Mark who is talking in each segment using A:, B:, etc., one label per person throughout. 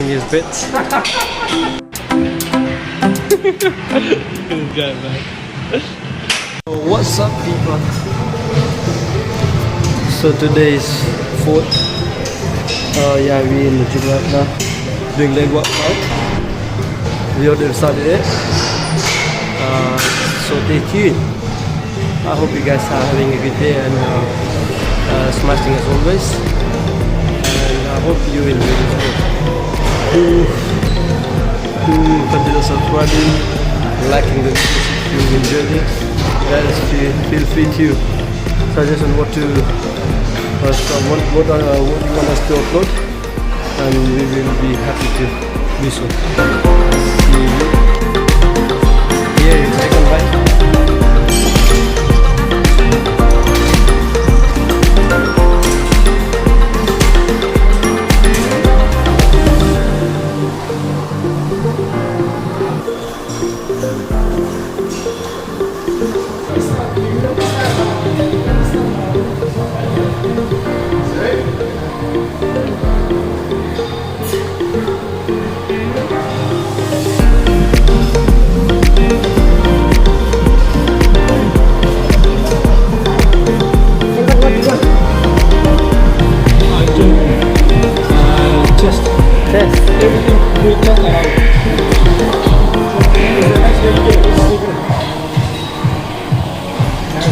A: his bits. Good guy, man. What's up, people? So today is 4th. Yeah, we in the gym right now doing leg workout. We already started it. So stay tuned. I hope you guys are having a good day and smashing as always. And I hope you enjoy this video. Consider subscribing, liking the video if you enjoyed it. Guys, feel free to suggest on what you want us to upload, and we will be happy to do so. See you. Yeah, second bite.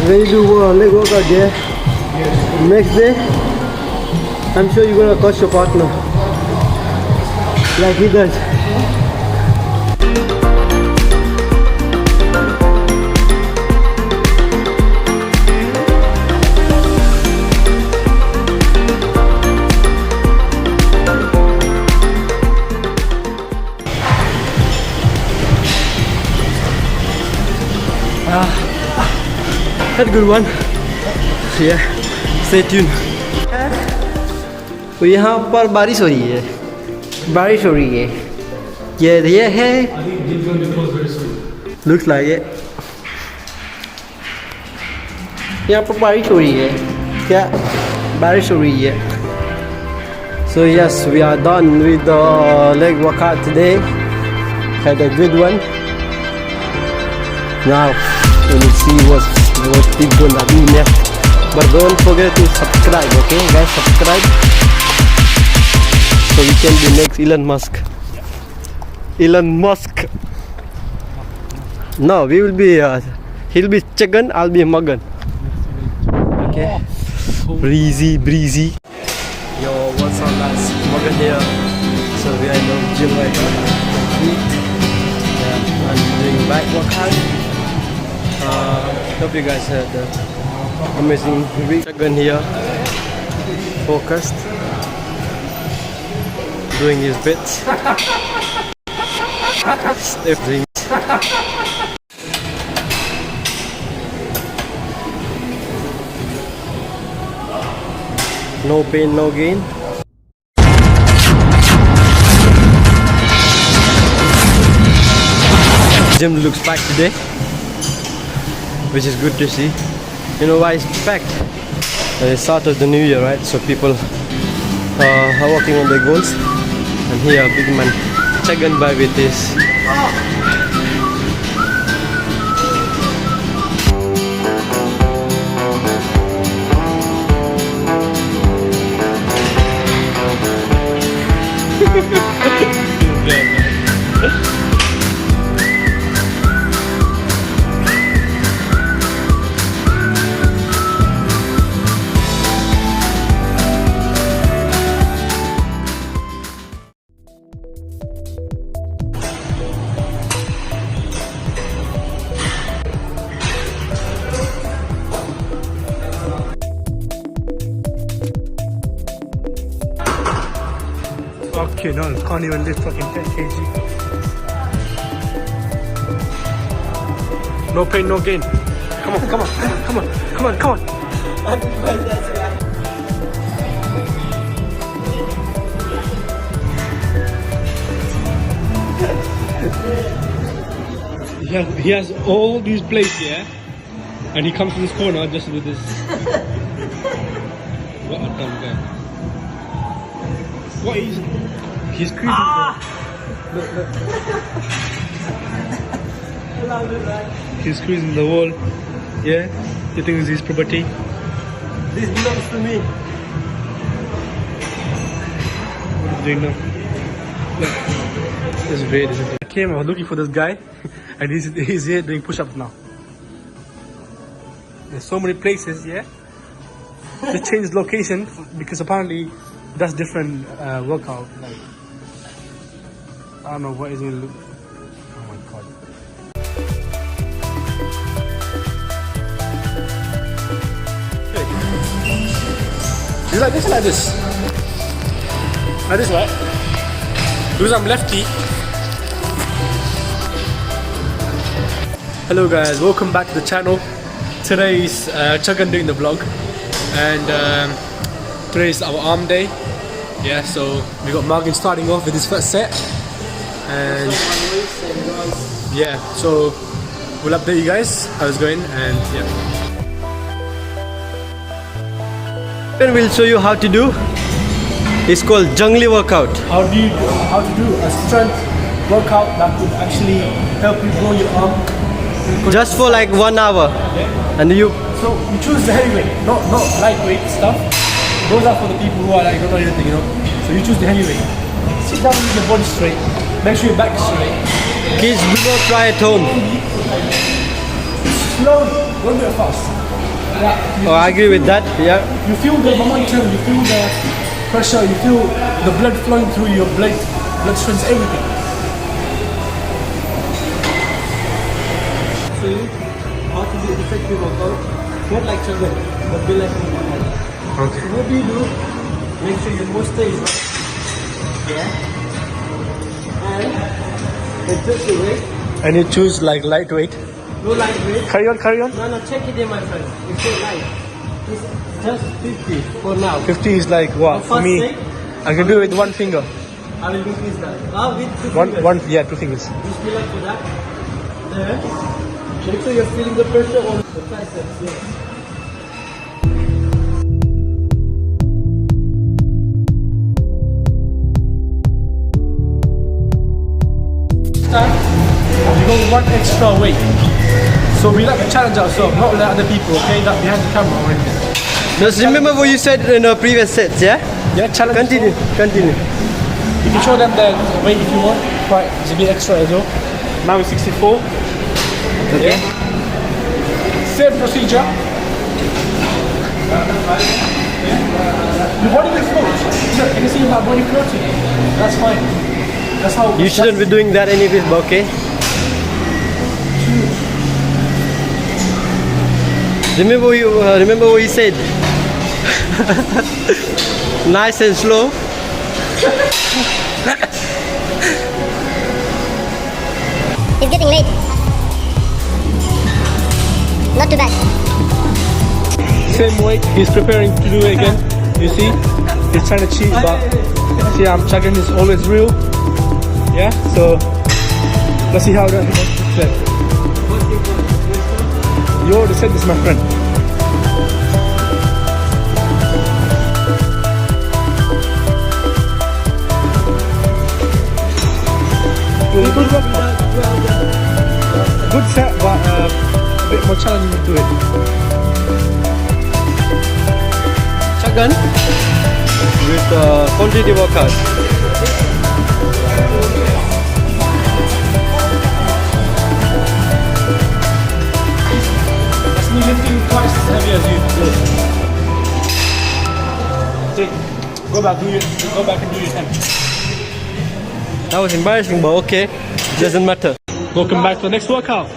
A: When you do leg workout there, next day, I'm sure you're gonna coach your partner like he does. Had a good one. Yeah, stay tuned. तो यहाँ पर बारिश हो रही है. बारिश हो रही है. ये है. Looks like it. यहाँ पर बारिश हो रही है. क्या? बारिश हो रही है. So yes, we are done with the leg workout today. Had a good one. Now we'll see what people are doing next. But don't forget to subscribe, okay guys? Subscribe so we can be next Elon Musk. Elon Musk. No, we will be he'll be chicken, I'll be muggen. Okay. Breezy. Yo, what's up guys? Muggen here. So we are in the gym right now. Yeah, I'm doing back workout. Hope you guys had an amazing week. Chagan here, focused, doing his bits. Everything. No pain, no gain. Gym looks packed today, which is good to see. You know why it's packed? It's the start of the new year, right? So people are working on their goals. And here, big man Chagan by with this.
B: Okay, no, can't even lift fucking 10 kg. No pain, no gain. Come on. He has all these plates, yeah? And he comes to this corner just with this. What a dumb guy. What is He's squeezing. He's squeezing the wall. Yeah. You think this is property?
A: This belongs to me.
B: What are you doing now? Look. It's weird, isn't it? I came, I was looking for this guy, and he's here doing push-ups now. There's so many places, yeah? They changed location because apparently that's different workout. Like, I don't know what is it. Oh my god. Is like this or like this? Like this, right? Because I'm lefty. Hello guys, welcome back to the channel. Today is Chagan doing the vlog, and today is our arm day. Yeah, so we got Morgan starting off with his first set, and yeah, so we'll update you guys how it's going, and yeah.
A: Then we'll show you how to do. It's called jungly workout.
B: How to do a strength workout that could actually help you grow your arm.
A: Just for like 1 hour. And you
B: So you choose the heavyweight, not lightweight stuff. Those are for the people who are like don't know anything, you know. So you choose the heavyweight. Sit down with your body straight. Make sure your back is straight.
A: kids do not try at home.
B: Slowly, don't do it fast. Yeah.
A: Oh, I agree with that. Yeah.
B: You feel the momentum, you feel the pressure, you feel the blood flowing through your blood streams, everything.
A: So how to do effective workout? Not like Chagan, but be like
B: Okay.
A: So what do? Make sure your posture is right. Yeah. And adjust your weight.
B: And you choose like lightweight.
A: No light weight.
B: Carry on, carry on.
A: No, check it in my friend. It's so light. It's just 50 for now.
B: 50 is like what? For me, I can do it with one finger.
A: I will increase that. With 2
B: One,
A: fingers.
B: yeah, 2 fingers.
A: Bismillah for that. Then, make sure you're feeling the pressure on the triceps. Yes.
B: We go one extra weight. So we like to challenge ourselves, not let other people, okay, that behind the camera or anything.
A: Just remember what you said in the previous sets, yeah?
B: Yeah, challenge.
A: Continue.
B: You can show them the weight if you want. Right, it's a bit extra as well. Now it's 64.
A: Okay.
B: Yeah. Same procedure. Your body will float. Look, you can see my body floating. That's fine. That's how.
A: You shouldn't be doing that anyways, but okay? Remember what you said. Nice and slow.
C: It's getting late. Not too bad.
B: Same weight. He's preparing to do it again. You see, he's trying to cheat, but see, I'm Chagan is always real. Yeah. So let's see how that goes. You already said this, my friend. Good set, but a bit more challenging to do it.
A: Chagan with quantity workout.
B: That's me lifting twice as heavy as you. See, go back and do your 10.
A: That was embarrassing, but okay. Doesn't matter.
B: Welcome back to the next workout.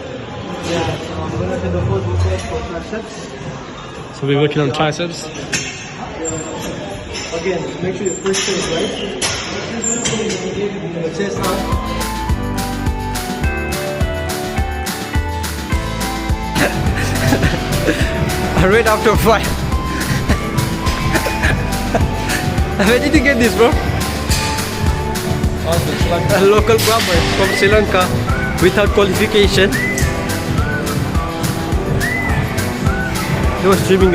B: So we're working on triceps.
A: Again, make sure your posture is right. The chest out. Right after 5. Where did you get this, bro? A local barber from Sri Lanka without qualification. He was trimming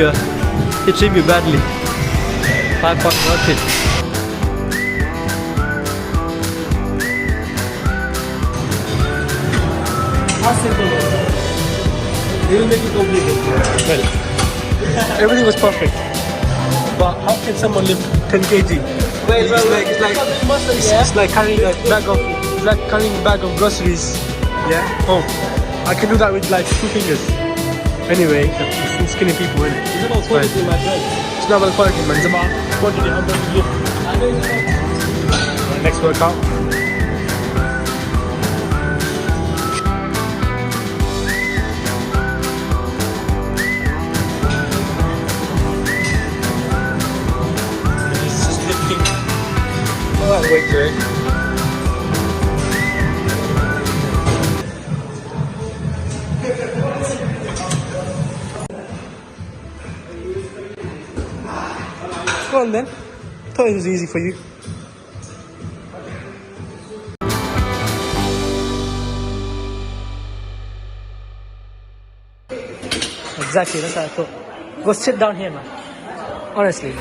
A: he trimmed you badly. 5 pound worth it.
B: simple. They will make it complicated. Well, everything was perfect. But how can someone lift 10 kg? It's like carrying a bag of groceries. Yeah. Home. I can do that with like 2 fingers. Anyway, some skinny people in it.
A: It's about quality, my friend.
B: It's not about quality, man. It's about quantity. How much you lift. Next workout. It's just lifting. Alright, wait to it. Go on then. Thought it was easy for you. Exactly, that's what I thought. Go sit down here, man. Honestly.